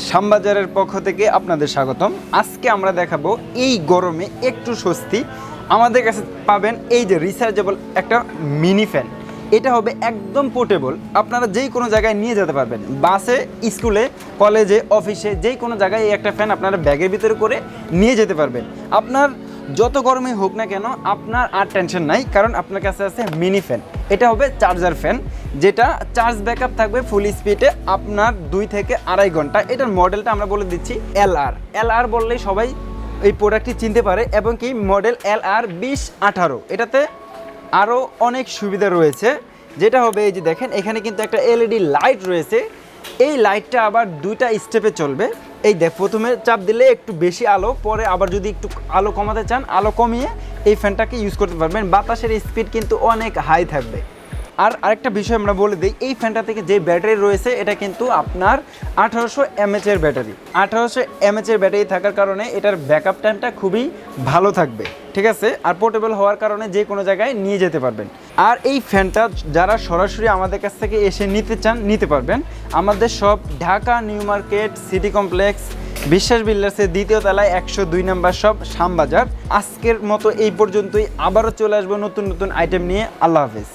শ্যামবাজারের পক্ষ থেকে আপনাদের স্বাগতম। আজকে আমরা দেখাবো এই গরমে একটু স্বস্তি আমাদের কাছে পাবেন এই যে রিচার্জেবল একটা মিনি ফ্যান। এটা হবে একদম পোর্টেবল, আপনারা যেই কোনো জায়গায় নিয়ে যেতে পারবেন, বাসে, স্কুলে, কলেজে, অফিসে, যেই কোনো জায়গায় এই একটা ফ্যান আপনারা ব্যাগের ভিতরে করে নিয়ে যেতে পারবেন। আপনার যত গরমে হোক না কেন আপনার আর টেনশন নাই, কারণ আপনার কাছে আছে মিনি ফ্যান। এটা হবে চার্জার ফ্যান, যেটা চার্জ ব্যাকআপ থাকবে ফুল স্পিডে আপনার 2 থেকে আড়াই ঘন্টা। এটার মডেলটা আমরা বলে দিচ্ছি এলআর বললেই সবাই এই প্রোডাক্টটি চিনতে পারে, এবং কি মডেল LR2018। এটাতে আরও অনেক সুবিধা রয়েছে, যেটা হবে এই যে দেখেন এখানে কিন্তু একটা এলইডি লাইট রয়েছে। এই লাইটটা আবার 2টা স্টেপে চলবে। এই দেখ, প্রথমে চাপ দিলে একটু বেশি আলো, পরে আবার যদি একটু আলো কমাতে চান আলো কমিয়ে এই ফ্যানটাকে ইউজ করতে পারবেন। বাতাসের স্পিড কিন্তু অনেক হাই থাকবে। আর আরেকটা বিষয় আমরা বলে দিই, এই ফ্যানটা থেকে যে ব্যাটারি রয়েছে এটা কিন্তু আপনার 1800 mAh এর ব্যাটারি। 1800 mAh এর ব্যাটারি থাকার কারণে এটার ব্যাকআপ টাইমটা খুবই ভালো থাকবে, ঠিক আছে। আর পোর্টেবল হওয়ার কারণে যে কোনো জায়গায় নিয়ে যেতে পারবেন। আর এই ফ্যানটা যারা সরাসরি আমাদের কাছ থেকে এসে নিতে চান নিতে পারবেন। আমাদের সব Dhaka new market, city complex, বিশ্বাস বিল্ডার্সের 2য় তলায় 102 নম্বর শপ, শ্যামবাজার। আজকের মতো এই পর্যন্তই, আবারও চলে আসবো নতুন নতুন আইটেম নিয়ে। আল্লাহ হাফেজ।